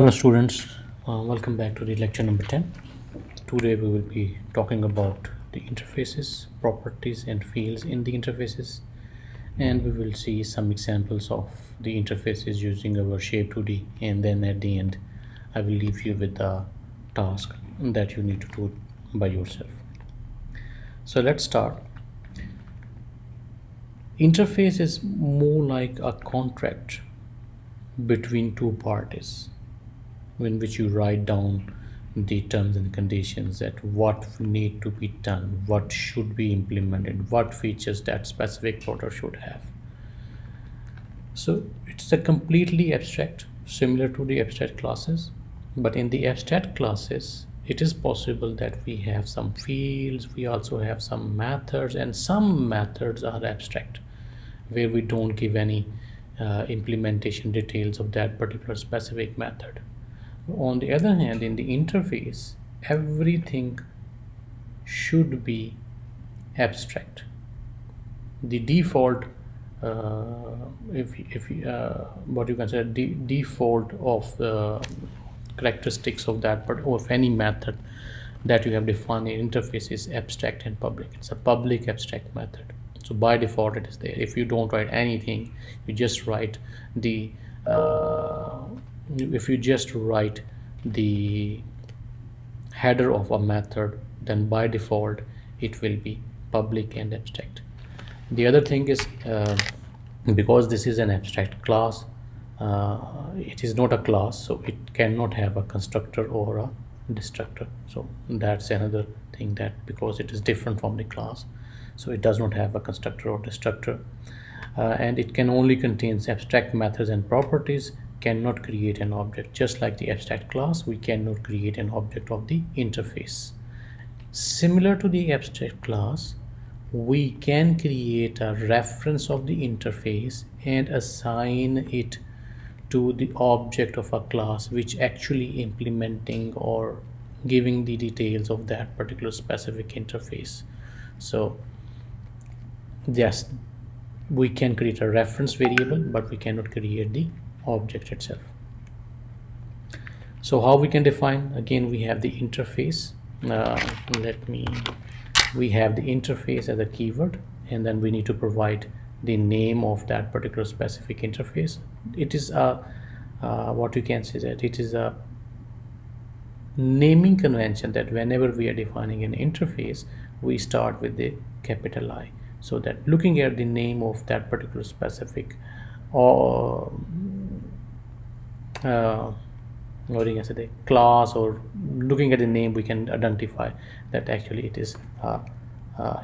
Hello students, welcome back to the lecture number 10. Today we will be talking about the interfaces, properties and fields in the interfaces, and we will see some examples of the interfaces using our shape 2D, and then at the end I will leave you with the task that you need to do by yourself. So let's start. Interface is more like a contract between two parties in which you write down the terms and conditions that what need to be done, what should be implemented, what features that specific product should have. So it's a completely abstract, similar to the abstract classes, but in the abstract classes it is possible that we have some fields, we also have some methods, and some methods are abstract where we don't give any implementation details of that particular specific method. On the other hand, in the interface, everything should be abstract. The default, what you consider default of the characteristics of that part or of any method that you have defined in interface is abstract and public. It's a public abstract method. So by default, it is there. If you don't write anything, you just write the if you just write the header of a method, then by default it will be public and abstract. The other thing is because this is an abstract class, it is not a class, so it cannot have a constructor or a destructor. So that's another thing, that because it is different from the class, so it does not have a constructor or destructor, and it can only contains abstract methods and properties, cannot create an object. Just like the abstract class, we cannot create an object of the interface. Similar to the abstract class, we can create a reference of the interface and assign it to the object of a class which actually implementing or giving the details of that particular specific interface. So yes, we can create a reference variable, but we cannot create the object itself. So how we can define? Again, we have the interface. We have the interface as a keyword, and then we need to provide the name of that particular specific interface. It is a what you can say that it is a naming convention that whenever we are defining an interface, we start with the capital I, so that looking at the name of that particular specific or what you can say, the class, or looking at the name, we can identify that actually it is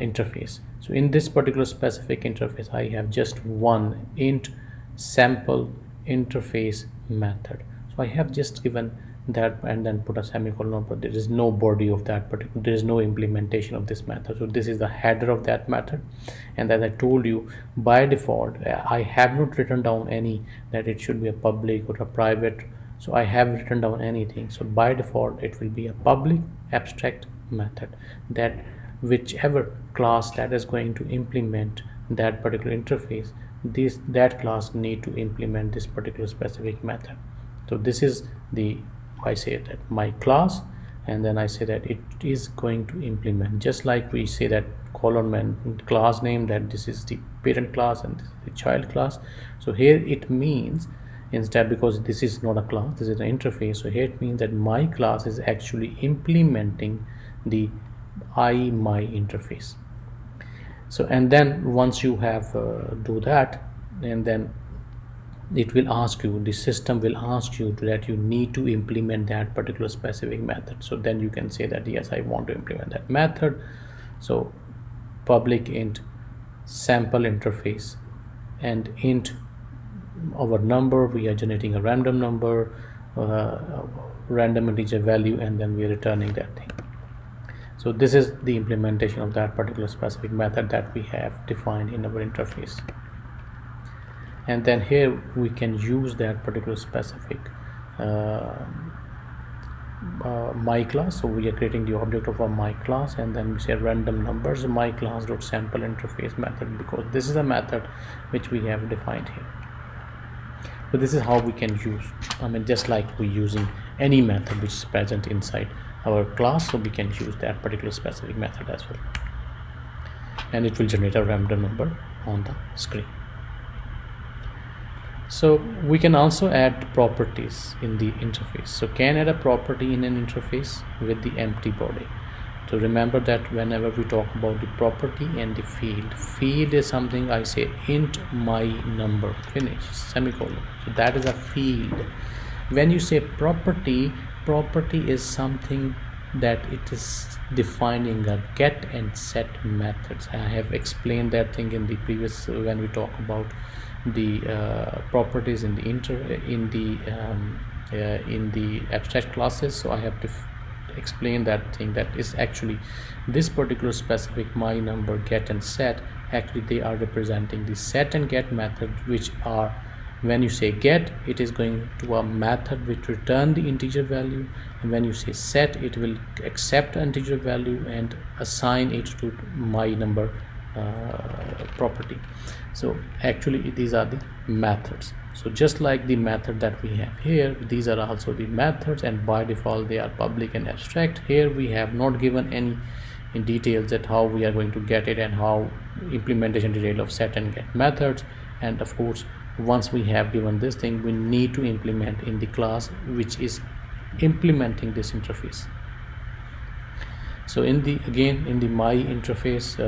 interface. So in this particular specific interface, I have just one int sample interface method. So I have just given that and then put a semicolon, but there is no body of that particular, there is no implementation of this method. So this is the header of that method, and as I told you, by default I have not written down any that it should be a public or a private, so I have written down anything. So by default it will be a public abstract method, that whichever class that is going to implement that particular interface, that class need to implement this particular specific method. So this is the, I say that my class, and then I say that it is going to implement, just like we say that colon man class name, that this is the parent class and this is the child class. So here it means, instead, because this is not a class, this is an interface, so here it means that my class is actually implementing the my interface. So and then once you have do that, and then it will ask you, the system will ask you that you need to implement that particular specific method. So then you can say that yes, I want to implement that method. So public int sample interface, and int our number, we are generating a random number, random integer value, and then we are returning that thing. So this is the implementation of that particular specific method that we have defined in our interface. And then here we can use that particular specific my class. So we are creating the object of a my class, and then we say random numbers my class dot sample interface method, because this is a method which we have defined here. So this is how we can use, just like we're using any method which is present inside our class, so we can use that particular specific method as well, and it will generate a random number on the screen. So we can also add properties in the interface. So can add a property in an interface with the empty body. So remember that whenever we talk about the property and the field is something I say int my number, finish, semicolon. So that is a field. When you say property is something that it is defining a get and set methods. I have explained that thing in the previous when we talk about the properties in the abstract classes. So I have to explain that thing, that is actually this particular specific my number, get and set, actually they are representing the set and get method, which are, when you say get, it is going to a method which return the integer value, and when you say set, it will accept integer value and assign it to my number property. So actually these are the methods. So just like the method that we have here, these are also the methods, and by default they are public and abstract. Here we have not given any in details that how we are going to get it and how implementation detail of set and get methods. And of course, once we have given this thing, we need to implement in the class which is implementing this interface. So in the my interface,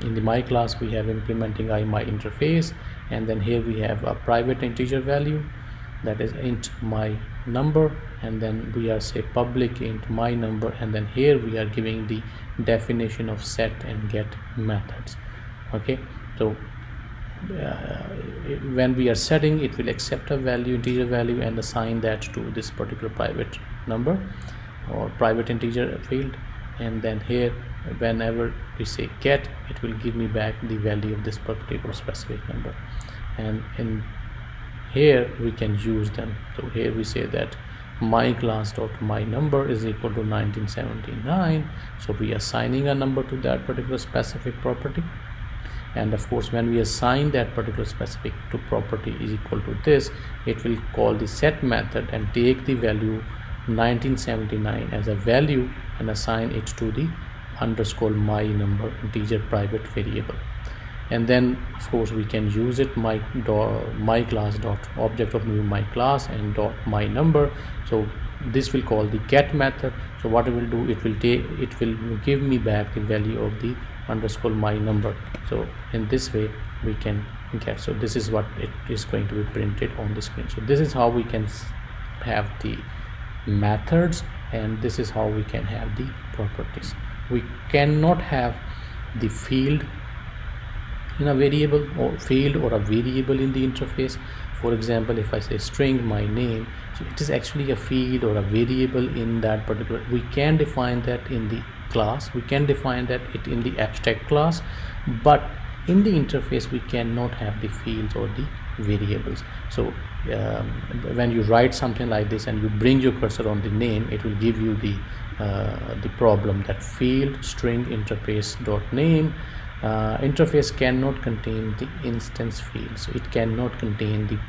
in the my class, we have implementing my interface, and then here we have a private integer value, that is int my number, and then we are say public int my number, and then here we are giving the definition of set and get methods. Okay, so when we are setting, it will accept a value, integer value, and assign that to this particular private number or private integer field. And then here, whenever we say get, it will give me back the value of this particular specific number. And in here we can use them. So here we say that my class dot my number is equal to 1979. So we are assigning a number to that particular specific property. And of course, when we assign that particular specific to property is equal to this, it will call the set method and take the value 1979 as a value and assign it to the underscore my number integer private variable. And then of course we can use it my class dot object of new my class and dot my number. So this will call the get method. So what it will do, it will give me back the value of the underscore my number. So in this way we can get, so this is what it is going to be printed on the screen. So this is how we can have the methods, and this is how we can have the properties. We cannot have the field in a variable or field or a variable in the interface. For example, if I say string my name, so it is actually a field or a variable in that particular. We can define that in the class, we can define that it in the abstract class, but in the interface we cannot have the fields or the variables. So when you write something like this and you bring your cursor on the name, it will give you the problem that field string interface dot name interface cannot contain the instance fields. So it cannot contain the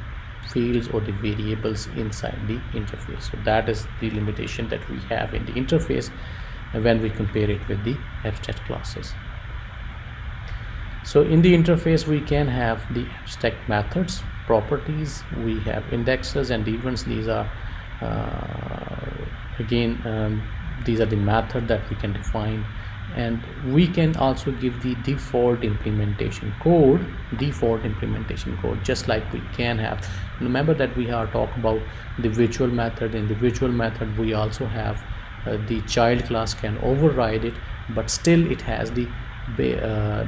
fields or the variables inside the interface. So that is the limitation that we have in the interface when we compare it with the abstract classes. So in the interface we can have the abstract methods, properties, we have indexes and events. These are these are the method that we can define, and we can also give the default implementation code, just like we can have. Remember that we are talking about the virtual method. In the virtual method we also have the child class can override it, but still it has the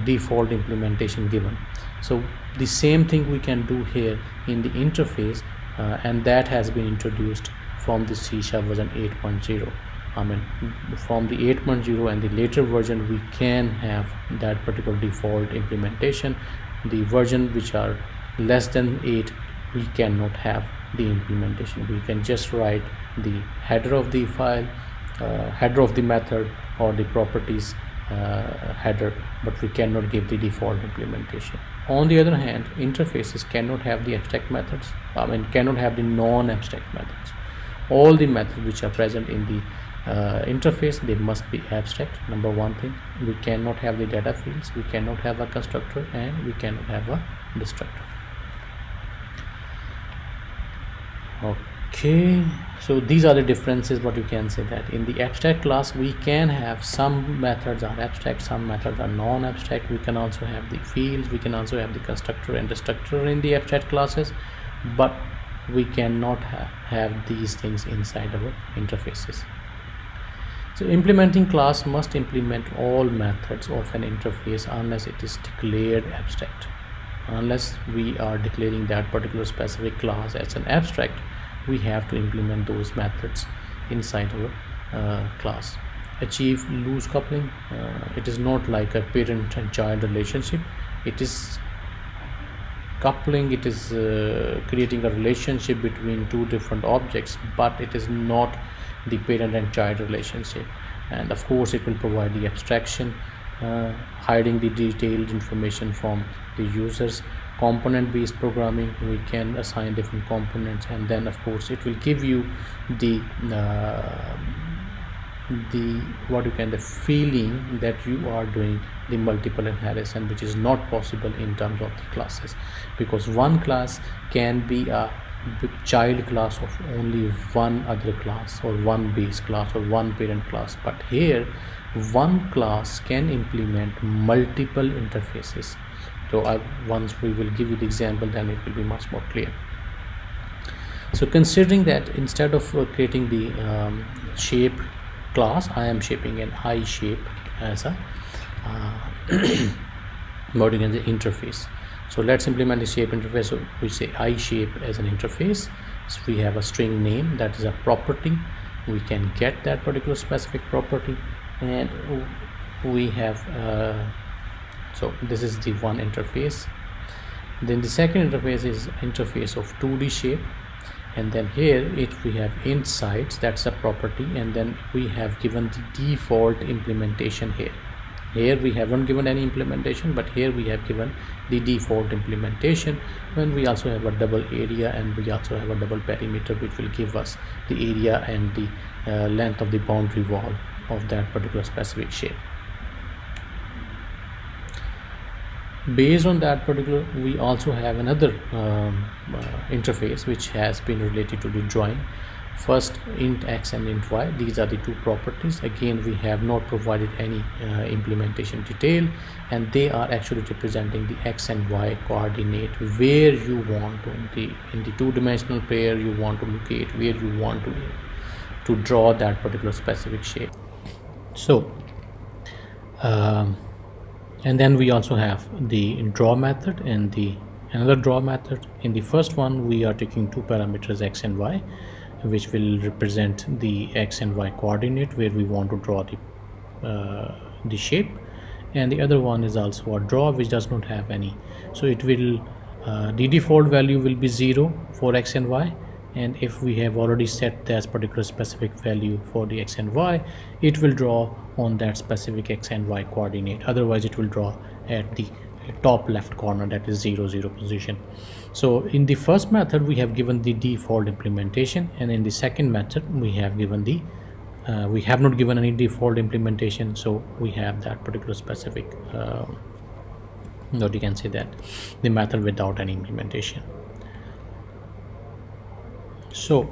default implementation given. So the same thing we can do here in the interface, and that has been introduced from the C# version 8.0. From the 8.0 and the later version we can have that particular default implementation. The version which are less than 8, we cannot have the implementation. We can just write the header of the file, header of the method or the properties, header, but we cannot give the default implementation. On the other hand, interfaces cannot have the abstract methods, cannot have the non-abstract methods. All the methods which are present in the interface, they must be abstract. Number one thing, we cannot have the data fields, we cannot have a constructor, and we cannot have a destructor. Okay, so these are the differences. What you can say that in the abstract class we can have some methods are abstract, some methods are non-abstract. We can also have the fields, we can also have the constructor and destructor in the abstract classes, but we cannot have these things inside our interfaces. So implementing class must implement all methods of an interface unless it is declared abstract. Unless we are declaring that particular specific class as an abstract, we have to implement those methods inside our class. Achieve loose coupling. It is not like a parent and child relationship. It is coupling, it is creating a relationship between two different objects, but it is not the parent and child relationship. And of course it will provide the abstraction, hiding the detailed information from the users. Component based programming, we can assign different components, and then of course it will give you the feeling that you are doing the multiple inheritance, which is not possible in terms of the classes, because one class can be a child class of only one other class, or one base class, or one parent class. But here one class can implement multiple interfaces. So once we will give you the example, then it will be much more clear. So considering that instead of creating the shape class, I am shaping an eye shape as a modeling as the interface. So let's implement the shape interface. So we say eye shape as an interface. So we have a string name, that is a property. We can get that particular specific property, and we have so this is the one interface. Then the second interface is interface of 2D shape, and then here we have int size, that's a property, and then we have given the default implementation here. Here we haven't given any implementation, but here we have given the default implementation. When we also have a double area, and we also have a double perimeter, which will give us the area and the length of the boundary wall of that particular specific shape. Based on that particular, we also have another interface which has been related to the drawing. First, int x and int y, these are the two properties. Again, we have not provided any implementation detail, and they are actually representing the x and y coordinate where you want to, in the two-dimensional pair you want to locate, where you want to draw that particular specific shape. So and then we also have the draw method and the another draw method. In the first one, we are taking two parameters x and y, which will represent the x and y coordinate where we want to draw the shape, and the other one is also a draw, which does not have any. So it will the default value will be 0 for x and y, and if we have already set that particular specific value for the x and y, it will draw on that specific x and y coordinate. Otherwise it will draw at the top left corner, that is 0 0 position. So in the first method we have given the default implementation, and in the second method we have given the we have not given any default implementation, so we have that particular specific what you can say that the method without any implementation. So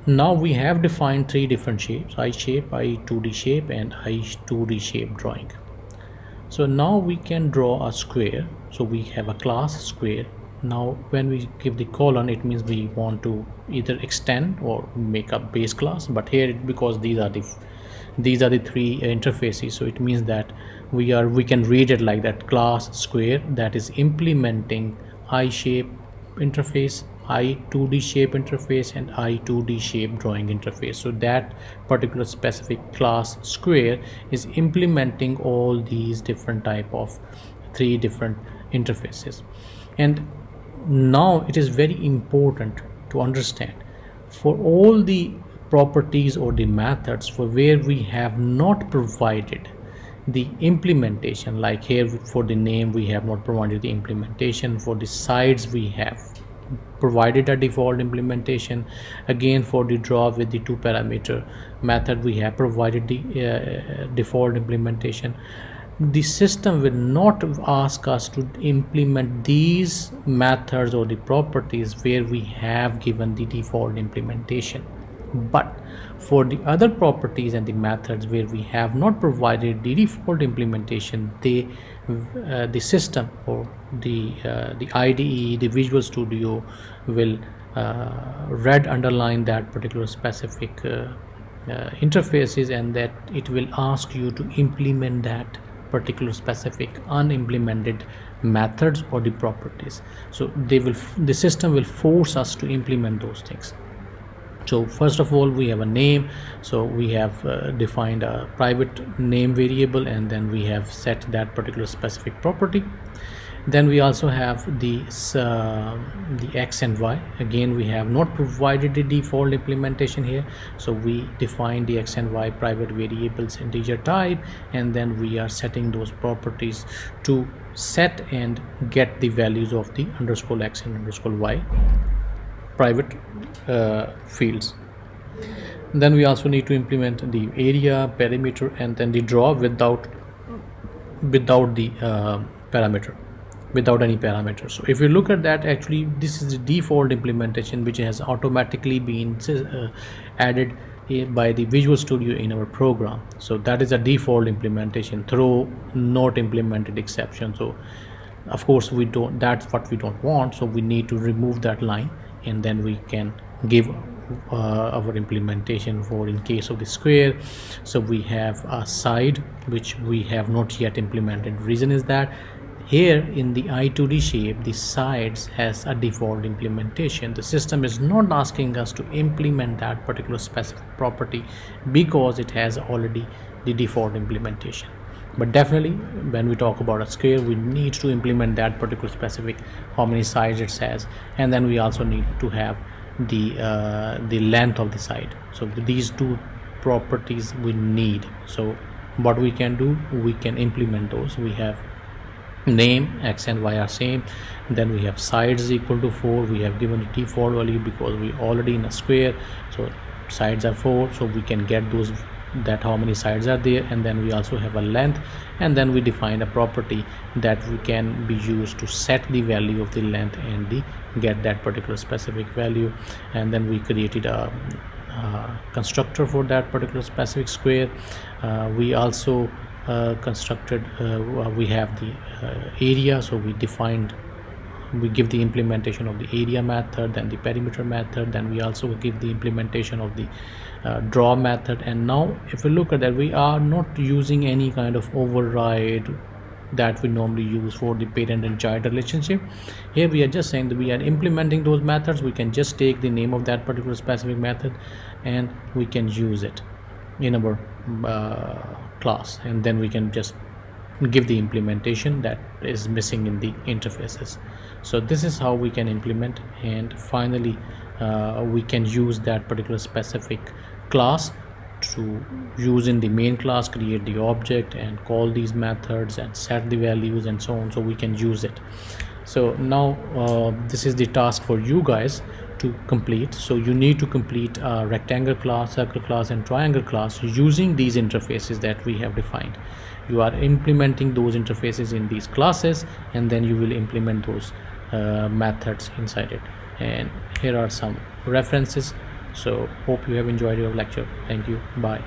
now we have defined three different shapes: eye shape, eye 2D shape, and eye 2D shape drawing. So now we can draw a square. So we have a class square. Now when we give the colon, it means we want to either extend or make a base class, but here because these are the three interfaces, so it means that we can read it like that: class square, that is implementing eye shape interface, eye 2D shape interface, and eye 2D shape drawing interface. So that particular specific class square is implementing all these different type of three different interfaces. And now it is very important to understand, for all the properties or the methods for where we have not provided the implementation. Like here for the name we have not provided the implementation. For the sides we have provided a default implementation. Again, for the draw with the 2-parameter method we have provided the default implementation. The system will not ask us to implement these methods or the properties where we have given the default implementation, but for the other properties and the methods where we have not provided the default implementation, the system or the IDE, the Visual Studio will red underline that particular specific interfaces, and that it will ask you to implement that particular specific unimplemented methods or the properties. So the system will force us to implement those things. So first of all, we have a name. So we have defined a private name variable, and then we have set that particular specific property. Then we also have the x and y. Again, we have not provided the default implementation here, so we define the x and y private variables integer type, and then we are setting those properties to set and get the values of the underscore x and underscore y private fields. Then we also need to implement the area, perimeter, and then the draw without the parameter, without any parameters. So if you look at that, actually this is the default implementation which has automatically been added by the Visual Studio in our program. So that is a default implementation, throw not implemented exception. So of course we don't, that's what we don't want, so we need to remove that line, and then we can give our implementation for in case of the square. So we have a side which we have not yet implemented. Reason is that here in the I2D shape, the sides has a default implementation. The system is not asking us to implement that particular specific property because it has already the default implementation. But definitely when we talk about a square, we need to implement that particular specific, how many sides it has, and then we also need to have the length of the side. So these two properties we need. So what we can do, we can implement those. We have name, x and y are same, then we have sides equal to 4. We have given the default value because we already in a square, so sides are 4, so we can get those, that how many sides are there. And then we also have a length, and then we define a property that we can be used to set the value of the length and the get that particular specific value. And then we created a constructor for that particular specific square. We also constructed we have the area, so we give the implementation of the area method, then the perimeter method, then we also give the implementation of the draw method. And now if we look at that, we are not using any kind of override that we normally use for the parent and child relationship. Here we are just saying that we are implementing those methods. We can just take the name of that particular specific method and we can use it in our class, and then we can just give the implementation that is missing in the interfaces. So this is how we can implement, and finally we can use that particular specific class to use in the main class, create the object and call these methods and set the values and so on, so we can use it. So now this is the task for you guys to complete. So you need to complete a rectangle class, circle class and triangle class using these interfaces that we have defined. You are implementing those interfaces in these classes, and then you will implement those methods inside it. And here are some references. So hope you have enjoyed your lecture. Thank you. Bye.